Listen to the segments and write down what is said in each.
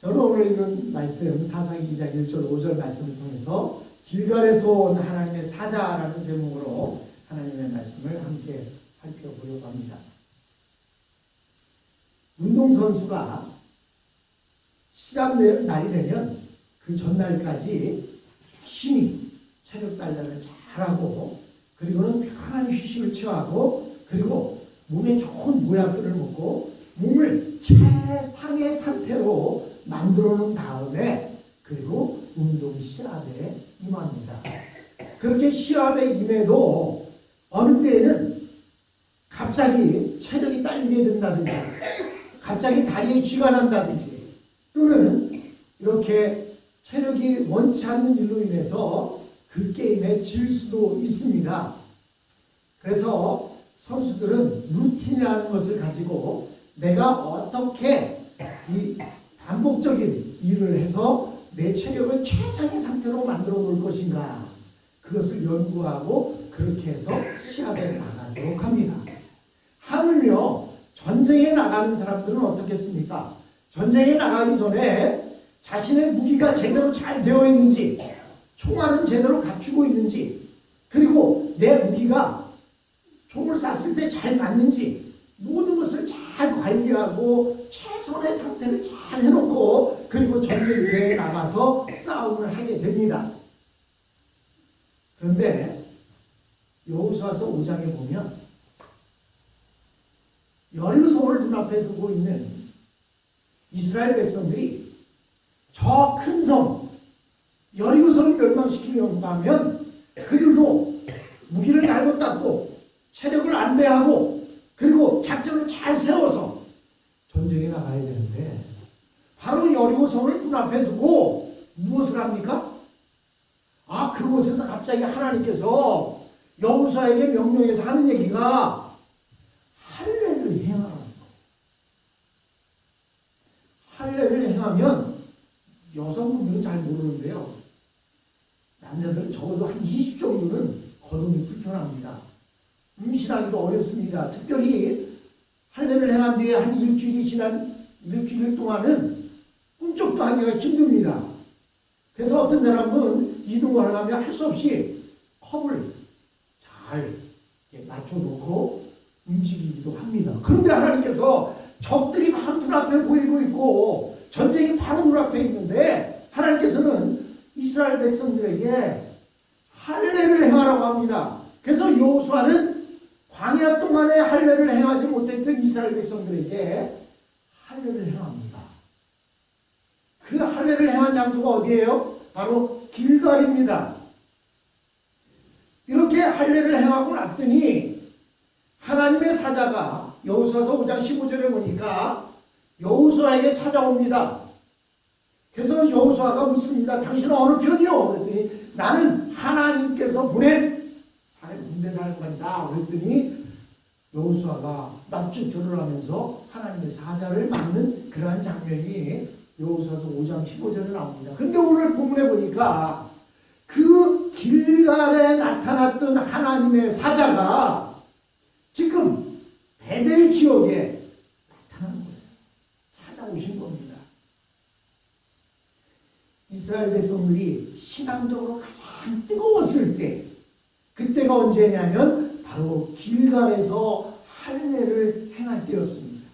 저는 오늘 읽은 말씀 사사기 2장 1절 5절 말씀을 통해서 길갈에서 온 하나님의 사자라는 제목으로 하나님의 말씀을 함께 살펴보려고 합니다. 운동선수가 시합 날이 되면 그 전날까지 열심히 체력 단련을 잘하고 그리고는 편안한 휴식을 취하고 그리고 몸에 좋은 모약들을 먹고 몸을 최상의 상태로 만들어 놓은 다음에 그리고 운동 시합에 임합니다. 그렇게 시합에 임해도 어느 때에는 갑자기 체력이 딸리게 된다든지 갑자기 다리에 쥐가 난다든지 또는 이렇게 체력이 원치 않는 일로 인해서 그 게임에 질 수도 있습니다. 그래서 선수들은 루틴이라는 것을 가지고 내가 어떻게 이 반복적인 일을 해서 내 체력을 최상의 상태로 만들어 놓을 것인가 그것을 연구하고 그렇게 해서 시합에 나가도록 합니다. 하물며 전쟁에 나가는 사람들은 어떻겠습니까? 전쟁에 나가기 전에 자신의 무기가 제대로 잘 되어 있는지 총알은 제대로 갖추고 있는지 그리고 내 무기가 총을 쐈을 때 잘 맞는지 모든 것을 잘 관리하고 최선의 상태를 잘 해놓고 그리고 전쟁터에 나가서 싸움을 하게 됩니다. 그런데 여호수아서 5장에 보면 여리고성을 눈앞에 두고 있는 이스라엘 백성들이 저 큰 성 여리고성을 멸망시키려고 하면 그들도 무기를 달고 닦고 체력을 안배하고 그리고 작전을 잘 세워서 전쟁에 나가야 되는데 바로 여리고성을 눈앞에 두고 무엇을 합니까? 그곳에서 갑자기 하나님께서 여호수아에게 명령해서 하는 얘기가 할례를 행하라는 거예요. 할례를 행하면 여성분들은 잘 모르는데요. 남자들은 적어도 한 20 정도는 거동이 불편합니다. 임신하기도 어렵습니다. 특별히 할례를 행한 뒤에 한 일주일이 지난 일주일 동안은 꿈쩍도 하기가 힘듭니다. 그래서 어떤 사람은 이동을 하려면 할 수 없이 컵을 잘 맞춰놓고 움직이기도 합니다. 그런데 하나님께서 적들이 바로 눈앞에 보이고 있고 전쟁이 바로 눈앞에 있는데 하나님께서는 이스라엘 백성들에게 할례를 행하라고 합니다. 그래서 여호수아는 광야 동안에 할례를 행하지 못했던 이스라엘 백성들에게 할례를 행합니다. 그 할례를 행한 장소가 어디예요? 바로 길갈입니다. 이렇게 할례를 행하고 났더니 하나님의 사자가 여호수아서 5장 15절에 보니까 여호수아에게 찾아옵니다. 그래서 여호수아가 묻습니다. 당신은 어느 편이요? 그랬더니 나는 하나님께서 보낸 군대 사령관이다. 그랬더니 여호수아가 납죽절을 하면서 하나님의 사자를 맞는 그러한 장면이 여호수아서 5장 15절에 나옵니다. 그런데 오늘 본문에 보니까 그 길갈에 나타났던 하나님의 사자가 지금 베델 지역에 나타난 거예요. 찾아오신 겁니다. 이스라엘 백성들이 신앙적으로 가장 뜨거웠을 때 그때가 언제냐면 바로 길갈에서 할례를 행할 때였습니다.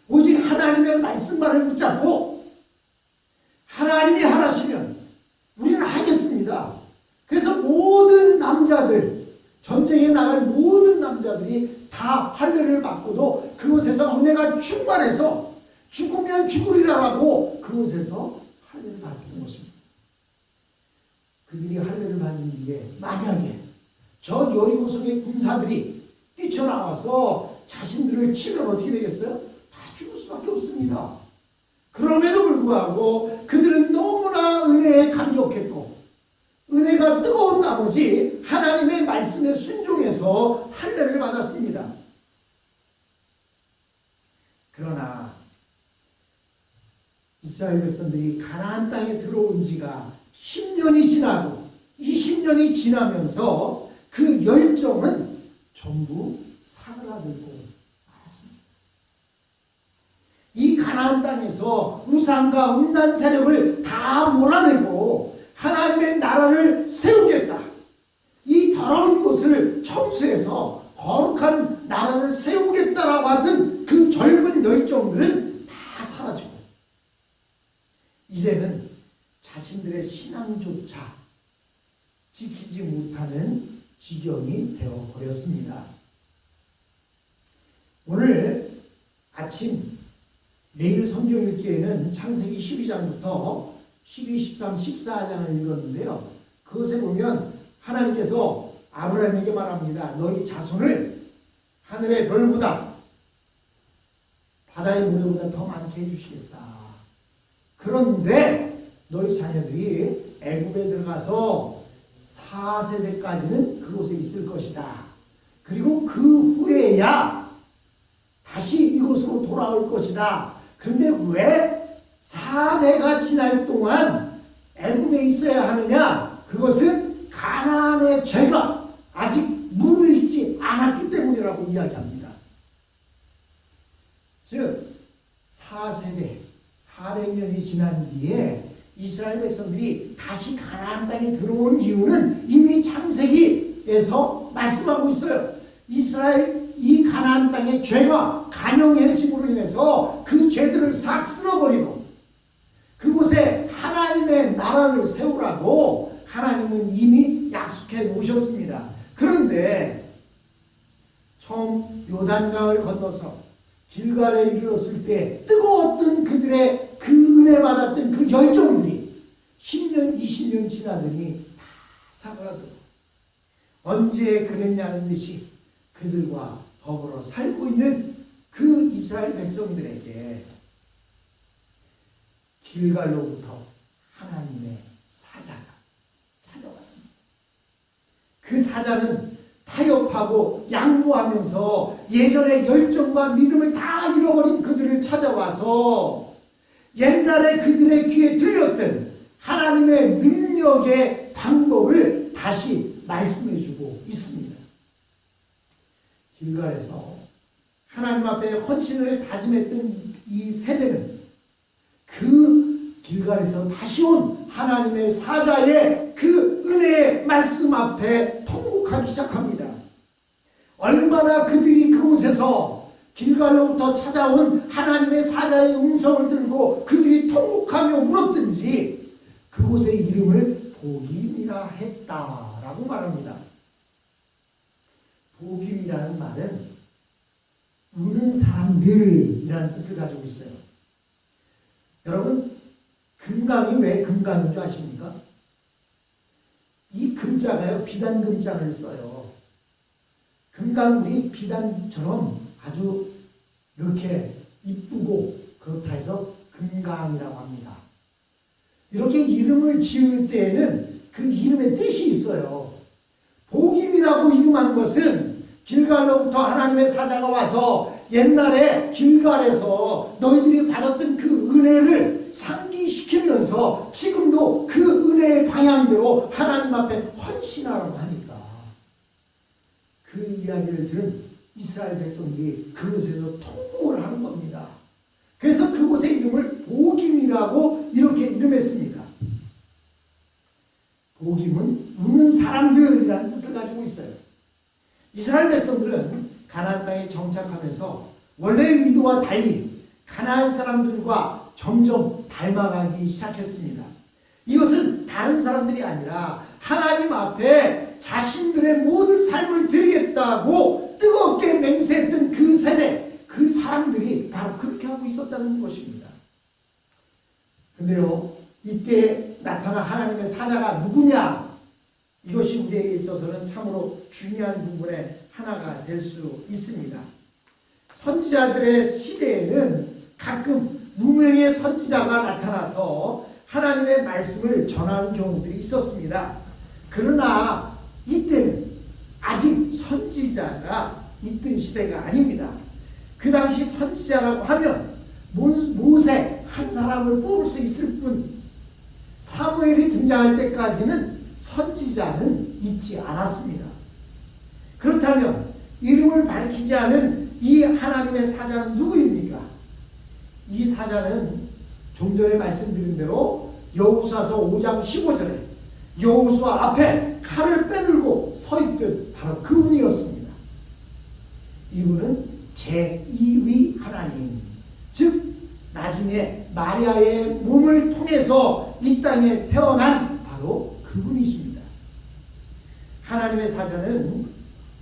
오직 하나님의 말씀만을 붙잡고 하나님이 하라시면 우리는 하겠습니다. 그래서 모든 남자들 전쟁에 나갈 모든 남자들이 다 할례를 받고도 그곳에서 은혜가 충만해서 죽으면 죽으리라 하고 그곳에서 할례를 받았던 것입니다. 그들이 할례를 받은 뒤에 만약에 저 여리고성의 군사들이 뛰쳐나와서 자신들을 치면 어떻게 되겠어요? 다 죽을 수밖에 없습니다. 그럼에도 불구하고 그들은 너무나 은혜에 감격했고 은혜가 뜨거운 나머지 하나님의 말씀에 순종해서 할례를 받았습니다. 그러나 이스라엘 백성들이 가나안 땅에 들어온 지가 10년이 지나고 20년이 지나면서 그 열정은 전부 사그라들고 말았습니다. 이 가나안 땅에서 우상과 음란 세력을 다 몰아내고 하나님의 나라를 세우겠다. 이 더러운 곳을 청소해서 거룩한 나라를 세우겠다라고 하던 그 젊은 열정들은 다 사라지고 이제는 자신들의 신앙조차 지키지 못하는 지경이 되어버렸습니다. 오늘 아침 내일 성경 읽기에는 창세기 12장부터 12, 13, 14장을 읽었는데요. 그것에 보면 하나님께서 아브라함에게 말합니다. 너희 자손을 하늘의 별보다 바다의 모래보다 더 많게 해주시겠다. 그런데 너희 자녀들이 애굽에 들어가서 4세대까지는 그곳에 있을 것이다. 그리고 그 후에야 다시 이곳으로 돌아올 것이다. 그런데 왜 4대가 지날 동안 애굽에 있어야 하느냐? 그것은 가나안의 죄가 아직 무르익지 않았기 때문이라고 이야기합니다. 즉 4세대 400년이 지난 뒤에 이스라엘 백성들이 다시 가나안 땅에 들어온 이유는 이미 창세기에서 말씀하고 있어요. 이스라엘 이 가나안 땅의 죄가 간영해짐으로 인해서 그 죄들을 싹 쓸어버리고 그곳에 하나님의 나라를 세우라고 하나님은 이미 약속해 놓으셨습니다. 그런데 처음 요단강을 건너서 길갈에 이르렀을 때 뜨거웠던 그들의 그 은혜 받았던 그 열정들이 10년, 20년 지나더니 다 사그라들고 언제 그랬냐는 듯이 그들과 더불어 살고 있는 그 이스라엘 백성들에게 길갈로부터 하나님의 사자가 찾아왔습니다. 그 사자는 타협하고 양보하면서 예전의 열정과 믿음을 다 잃어버린 그들을 찾아와서 옛날에 그들의 귀에 들렸던 하나님의 능력의 방법을 다시 말씀해주고 있습니다. 길갈에서 하나님 앞에 헌신을 다짐했던 이 세대는 그 길갈에서 다시 온 하나님의 사자의 그 은혜의 말씀 앞에 통곡하기 시작합니다. 얼마나 그들이 그곳에서 길갈로부터 찾아온 하나님의 사자의 음성을 들고 그들이 통곡하며 울었든지 그곳의 이름을 복임이라 했다라고 말합니다. 복임이라는 말은 우는 사람들이라는 뜻을 가지고 있어요. 여러분 금강이 왜 금강인 줄 아십니까? 이 금자가요 비단금자를 써요. 금강물이 비단처럼 아주 이렇게 이쁘고 그렇다 해서 금강이라고 합니다. 이렇게 이름을 지을 때에는 그 이름의 뜻이 있어요. 복임이라고 이름한 것은 길갈로부터 하나님의 사자가 와서 옛날에 길갈에서 너희들이 받았던 그 은혜를 상기시키면서 지금도 그 은혜의 방향대로 하나님 앞에 헌신하라고 하니까 그 이야기를 들은 이스라엘 백성들이 그곳에서 통곡을 하는 겁니다. 그래서 그곳의 이름을 복임이라고 이렇게 이름했습니다. 복임은 우는 사람들이라는 뜻을 가지고 있어요. 이스라엘 백성들은 가나안 땅에 정착하면서 원래의 의도와 달리 가나안 사람들과 점점 닮아가기 시작했습니다. 이것은 다른 사람들이 아니라 하나님 앞에 자신들의 모든 삶을 드리겠다고 뜨겁게 맹세했던 그 세대, 그 사람들이 바로 그렇게 하고 있었다는 것입니다. 근데요, 이때 나타난 하나님의 사자가 누구냐? 이것이 우리에게 있어서는 참으로 중요한 부분의 하나가 될 수 있습니다. 선지자들의 시대에는 가끔 무명의 선지자가 나타나서 하나님의 말씀을 전하는 경우들이 있었습니다. 그러나 이때는 아직 선지자가 있던 시대가 아닙니다. 그 당시 선지자라고 하면 모세 한 사람을 뽑을 수 있을 뿐 사무엘이 등장할 때까지는 선지자는 있지 않았습니다. 그렇다면 이름을 밝히지 않은 이 하나님의 사자는 누구입니까? 이 사자는 좀 전에 말씀드린 대로 여호수아서 5장 15절에 여호수아 앞에 칼을 빼들고 서 있던 바로 그분이었습니다. 이분은 제2위 하나님, 즉 나중에 마리아의 몸을 통해서 이 땅에 태어난 바로 그분이십니다. 하나님의 사자는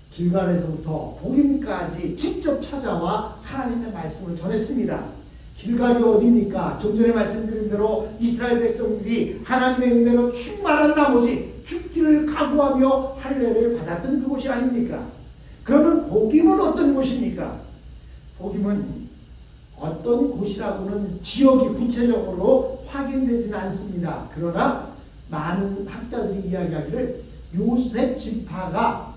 길갈에서부터 복임까지 직접 찾아와 하나님의 말씀을 전했습니다. 길갈이 어디입니까? 좀 전에 말씀드린 대로 이스라엘 백성들이 하나님의 은혜로 충만한 나머지 죽기를 각오하며 할례를 받았던 그곳이 아닙니까? 그러면 복임은 어떤 곳입니까? 복임은 어떤 곳이라고는 지역이 구체적으로 확인되지는 않습니다. 그러나 많은 학자들이 이야기하기를 요셉 지파가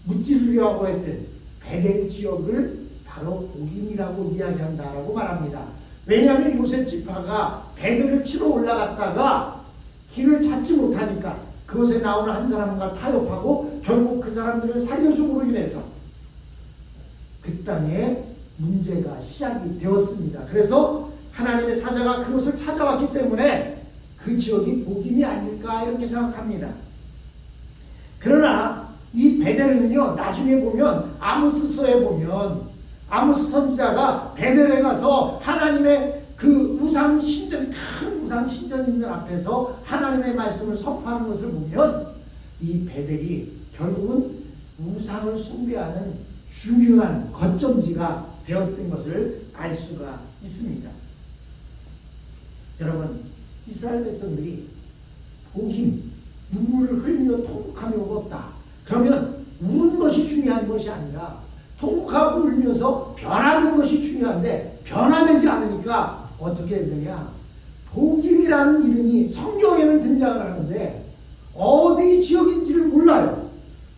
무찌르려고 했던 베델 지역을 바로 복임이라고 이야기한다라고 말합니다. 왜냐하면 요셉 지파가 베델을 치러 올라갔다가 길을 찾지 못하니까 그곳에 나오는 한 사람과 타협하고 결국 그 사람들을 살려줌으로 인해서 그 땅에 문제가 시작이 되었습니다. 그래서 하나님의 사자가 그곳을 찾아왔기 때문에 그 지역이 복임이 아닐까 이렇게 생각합니다. 그러나 이 베델은요, 나중에 보면 아모스서에 보면 아모스 선지자가 베델에 가서 하나님의 그 우상 신전, 큰 우상 신전이 있는 앞에서 하나님의 말씀을 선포하는 것을 보면 이 베델이 결국은 우상을 숭배하는 중요한 거점지가 되었던 것을 알 수가 있습니다. 여러분, 이스라엘 백성들이 복임, 눈물을 흘리며 통곡하며 울었다. 그러면 우는 것이 중요한 것이 아니라 통곡하고 울면서 변화된 것이 중요한데 변화되지 않으니까 어떻게 했느냐? 복임이라는 이름이 성경에는 등장을 하는데 어디 지역인지를 몰라요.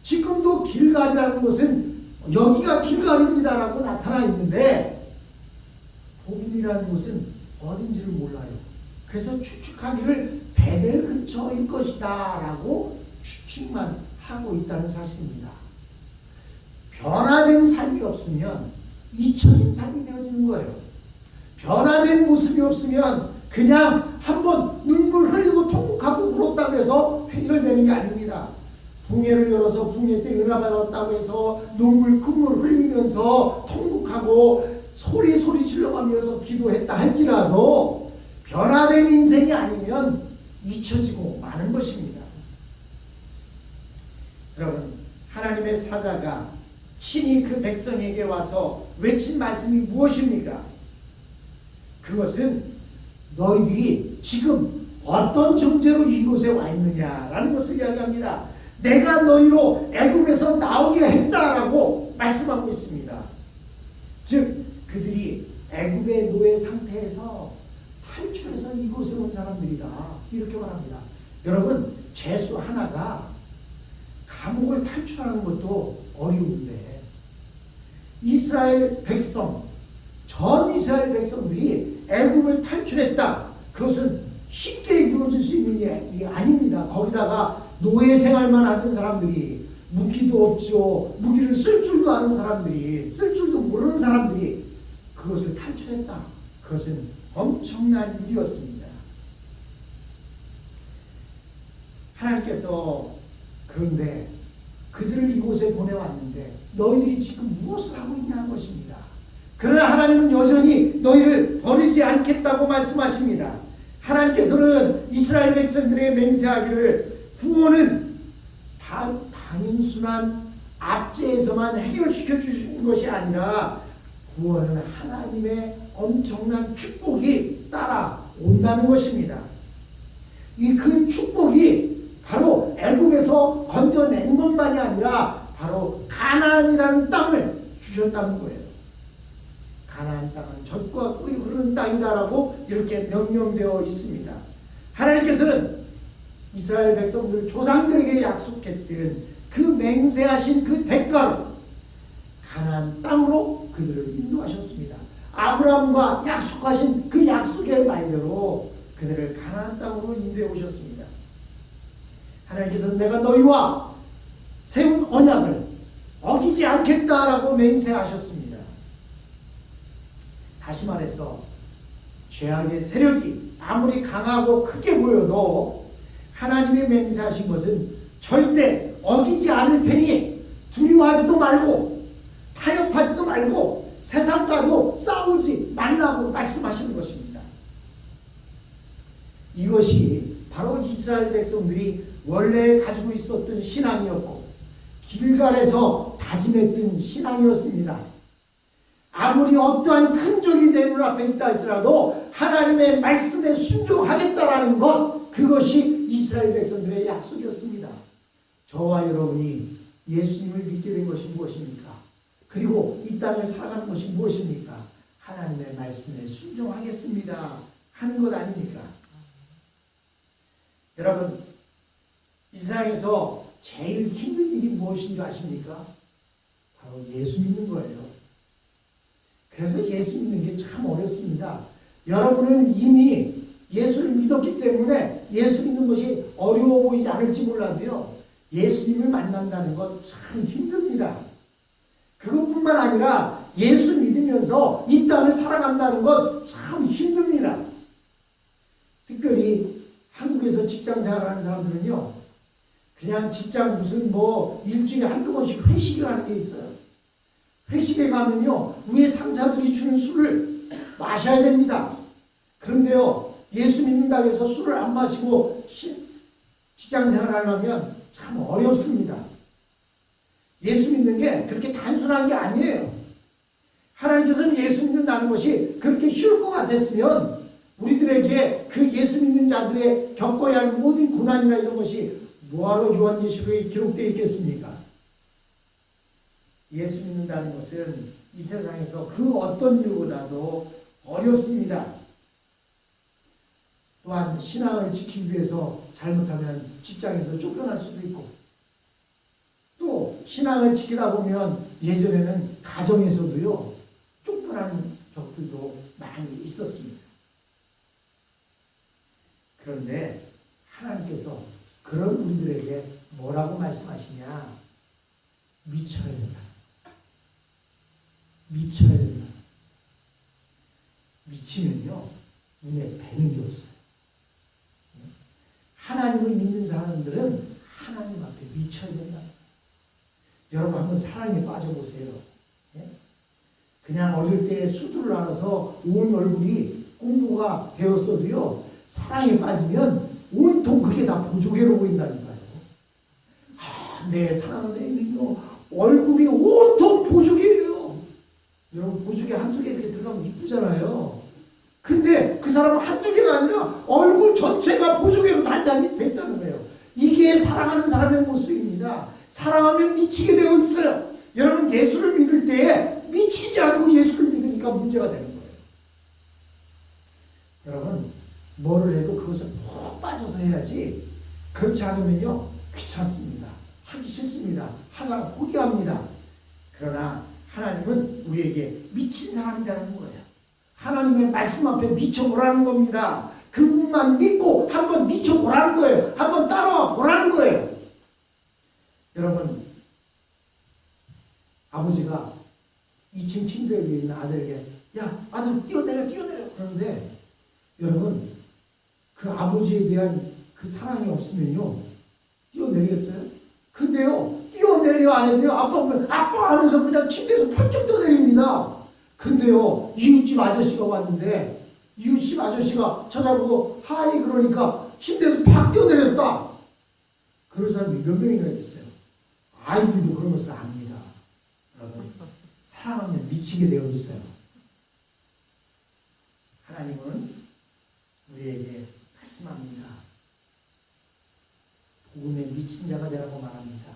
지금도 길갈이라는 것은 여기가 길갈입니다라고 나타나 있는데 복임이라는 곳은 어딘지를 몰라요. 그래서 추측하기를 베델 근처일 것이다 라고 추측만 하고 있다는 사실입니다. 변화된 삶이 없으면 잊혀진 삶이 되어지는 거예요. 변화된 모습이 없으면 그냥 한번 눈물 흘리고 통곡하고 울었다고 해서 해결되는 게 아닙니다. 붕괴를 열어서 붕괴 때 은혜 받았다고 해서 눈물 콧물 흘리면서 통곡하고 소리 질러가면서 기도했다 할지라도 변화된 인생이 아니면 잊혀지고 마는 것입니다. 여러분, 하나님의 사자가 친히 그 백성에게 와서 외친 말씀이 무엇입니까? 그것은 너희들이 지금 어떤 존재로 이곳에 와 있느냐라는 것을 이야기합니다. 내가 너희로 애굽에서 나오게 했다라고 말씀하고 있습니다. 즉 그들이 애굽의 노예 상태에서 탈출해서 이곳에 온 사람들이다 이렇게 말합니다. 여러분, 죄수 하나가 감옥을 탈출하는 것도 어려운데 이스라엘 백성, 전 이스라엘 백성들이 애굽을 탈출했다. 그것은 쉽게 이루어질 수 있는 일이 아닙니다. 거기다가 노예 생활만 하던 사람들이, 무기도 없죠. 무기를 쓸 줄도 아는 사람들이, 쓸 줄도 모르는 사람들이 그것을 탈출했다. 그것은 엄청난 일이었습니다. 하나님께서 그런데 그들을 이곳에 보내왔는데 너희들이 지금 무엇을 하고 있냐는 것입니다. 그러나 하나님은 여전히 너희를 버리지 않겠다고 말씀하십니다. 하나님께서는 이스라엘 백성들에게 맹세하기를 구원은 단순한 압제에서만 해결시켜 주시는 것이 아니라 구원은 하나님의 엄청난 축복이 따라온다는 것입니다. 이 그 축복이 바로 애굽에서 건져낸 것만이 아니라 바로 가나안이라는 땅을 주셨다는 거예요. 가나안 땅은 젖과 꿀이 흐르는 땅이다라고 이렇게 명명되어 있습니다. 하나님께서는 이스라엘 백성들 조상들에게 약속했던 그 맹세하신 그 대가로 가나안 땅으로 그들을 인도하셨습니다. 아브라함과 약속하신 그 약속의 말대로 그들을 가나안 땅으로 인도해 오셨습니다. 하나님께서는 내가 너희와 세운 언약을 어기지 않겠다라고 맹세하셨습니다. 다시 말해서 죄악의 세력이 아무리 강하고 크게 보여도 하나님의 맹세하신 것은 절대 어기지 않을 테니 두려워하지도 말고 타협하지도 말고 세상과도 싸우지 말라고 말씀하시는 것입니다. 이것이 바로 이스라엘 백성들이 원래 가지고 있었던 신앙이었고 길갈에서 다짐했던 신앙이었습니다. 아무리 어떠한 큰 적이 내 눈앞에 있다 할지라도 하나님의 말씀에 순종하겠다라는 것, 그것이 이스라엘 백성들의 약속이었습니다. 저와 여러분이 예수님을 믿게 된 것이 무엇입니까? 그리고 이 땅을 살아가는 것이 무엇입니까? 하나님의 말씀에 순종하겠습니다 하는 것 아닙니까? 여러분, 이 세상에서 제일 힘든 일이 무엇인지 아십니까? 바로 예수 믿는 거예요. 그래서 예수 믿는 게 참 어렵습니다. 여러분은 이미 예수를 믿었기 때문에 예수 믿는 것이 어려워 보이지 않을지 몰라도요, 예수님을 만난다는 것 참 힘듭니다. 그것뿐만 아니라 예수 믿으면서 이 땅을 살아간다는 것 참 힘듭니다. 특별히 한국에서 직장 생활하는 사람들은요, 그냥 직장 무슨 일주일에 한두 번씩 회식을 하는 게 있어요. 회식에 가면요, 위에 상사들이 주는 술을 마셔야 됩니다. 그런데요, 예수 믿는다고 해서 술을 안 마시고 직장 생활을 하려면 참 어렵습니다. 예수 믿는 게 그렇게 단순한 게 아니에요. 하나님께서는 예수 믿는다는 것이 그렇게 쉬울 것 같았으면 우리들에게 그 예수 믿는 자들의 겪어야 할 모든 고난이나 이런 것이 뭐하러 요한계시록에 기록되어 있겠습니까? 예수 믿는다는 것은 이 세상에서 그 어떤 일보다도 어렵습니다. 또한 신앙을 지키기 위해서 잘못하면 직장에서 쫓겨날 수도 있고, 또 신앙을 지키다 보면 예전에는 가정에서도요, 쫓겨나는 적들도 많이 있었습니다. 그런데 하나님께서 그런 우리들에게 뭐라고 말씀하시냐? 미쳐야 된다. 미쳐야 된다. 미치면요, 눈에 뵈는 게 없어요. 하나님을 믿는 사람들은 하나님 앞에 미쳐야 된다. 여러분 한번 사랑에 빠져보세요. 그냥 어릴 때 수두를 알아서 온 얼굴이 공부가 되었어도요, 사랑에 빠지면 온통 그게 다 보조개로 보인다니까요. 내 사랑하는 애는요, 얼굴이 온통 보조개예요. 여러분, 보조개 한두 개 이렇게 들어가면 이쁘잖아요. 근데 그 사람은 한두 개가 아니라 얼굴 전체가 보조개로 단단히 됐다는 거예요. 이게 사랑하는 사람의 모습입니다. 사랑하면 미치게 되어 있어요. 여러분, 예수를 믿을 때에 미치지 않고 예수를 믿으니까 문제가 되는 거예요. 여러분, 뭐를 해도 그것에 푹 빠져서 해야지, 그렇지 않으면요, 귀찮습니다. 하기 싫습니다. 하다가 포기합니다. 그러나 하나님은 우리에게 미친 사람이라는 거예요. 하나님의 말씀 앞에 미쳐보라는 겁니다. 그분만 믿고 한번 미쳐보라는 거예요. 한번 따라와 보라는 거예요. 여러분, 아버지가 2층 침대 위에 있는 아들에게, 야, 아들 뛰어내려 그러는데, 여러분, 그 아버지에 대한 그 사랑이 없으면요, 뛰어내리겠어요? 근데요, 뛰어내려 안 해도요, 아빠 하면서 그냥 침대에서 펄쩍 뛰어내립니다. 근데요, 이웃집 아저씨가 왔는데, 이웃집 아저씨가 찾아보고 하이 그러니까 침대에서 팍 뛰어내렸다. 그런 사람이 몇 명이나 있어요. 아이들도 그런 것을 압니다. 여러분, 사랑하면 미치게 되어 있어요. 하나님은 우리에게 말씀합니다. 복음에 미친 자가 되라고 말합니다.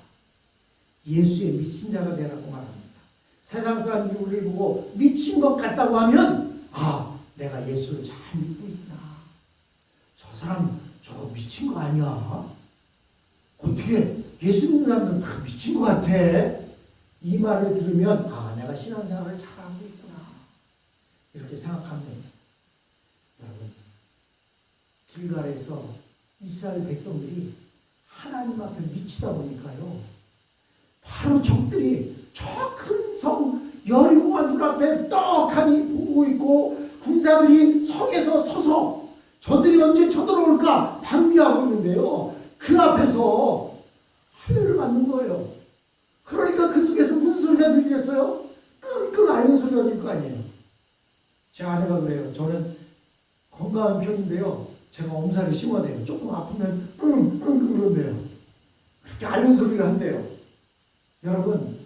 예수에 미친 자가 되라고 말합니다. 세상 사람들이 우리를 보고 미친 것 같다고 하면, 내가 예수를 잘 믿고 있구나. 저 사람 저거 미친 거 아니야? 어떻게 예수 믿는 사람들은 다 미친 것 같아? 이 말을 들으면 내가 신앙생활을 잘하고 있구나, 이렇게 생각하면 됩니다. 여러분, 길갈에서 이스라엘 백성들이 하나님 앞에 미치다 보니까요, 바로 적들이 저 큰 성 여리고가 눈앞에 떡하니 보고 보고 있고 군사들이 성에서 서서 저들이 언제 쳐들어올까 방비하고 있는데요. 그 앞에서 할례를 받는 거예요. 그러니까 그 속에서 무슨 소리가 들리겠어요? 끙끙 앓는 소리가 들릴 거 아니에요. 제 아내가 그래요. 저는 건강한 편인데요. 제가 엄살이 심하대요. 조금 아프면 그런데요. 그렇게 앓는 소리를 한대요. 여러분,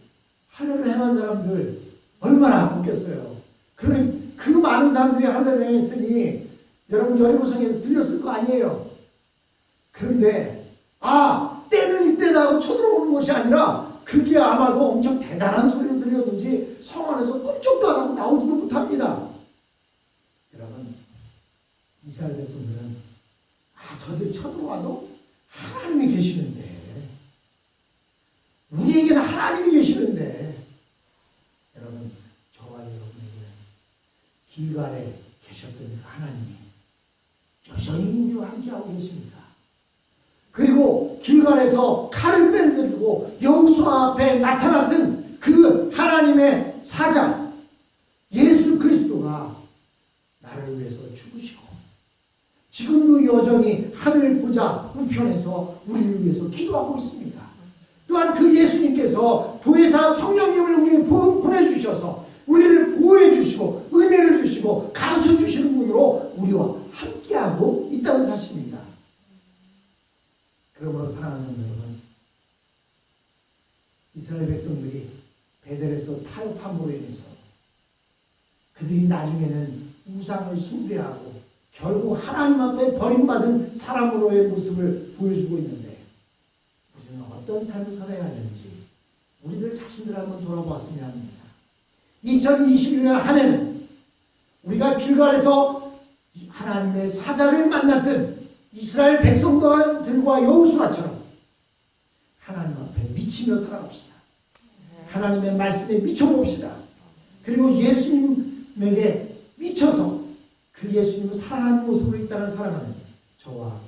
할례를 행한 사람들 얼마나 아팠겠어요. 그 많은 사람들이 할례를 행했으니 여러분 여리고성에서 들렸을 거 아니에요. 그런데 때는 이때다 하고 쳐들어오는 것이 아니라 그게 아마도 엄청 대단한 소리로 들렸는지 성 안에서 꿈쩍도 안 하고 나오지도 못합니다. 여러분, 이스라엘 백성들은 저들이 쳐들어와도 하나님이 계시는데, 우리에게는 하나님이 계시는데, 여러분, 저와 여러분에게는 길갈에 계셨던 그 하나님이 여전히 우리와 함께하고 계십니다. 그리고 길갈에서 칼을 빼들고 여호수아 앞에 나타났던 그 하나님의 사자 예수 그리스도가 나를 위해서 죽으시고 지금도 여전히 하늘 보좌 우편에서 우리를 위해서 기도하고 있습니다. 또한 그 예수님께서 보혜사 성령님을 우리에게 보내주셔서 우리를 보호해 주시고 은혜를 주시고 가르쳐 주시는 분으로 우리와 함께하고 있다는 사실입니다. 그러므로 사랑하는 성도 여러분, 이스라엘 백성들이 베델에서 타협함으로 인해서 그들이 나중에는 우상을 숭배하고 결국 하나님 앞에 버림받은 사람으로의 모습을 보여주고 있는데, 우리는 어떤 삶을 살아야 하는지 우리들 자신들 한번 돌아보았으면 합니다. 2021년 한 해는 우리가 길갈에서 하나님의 사자를 만났던 이스라엘 백성들과 여호수아처럼 하나님 앞에 미치며 살아갑시다. 하나님의 말씀에 미쳐봅시다. 그리고 예수님에게 미쳐서 그 예수님을 사랑하는 모습으로 이 땅을 살아가는 저와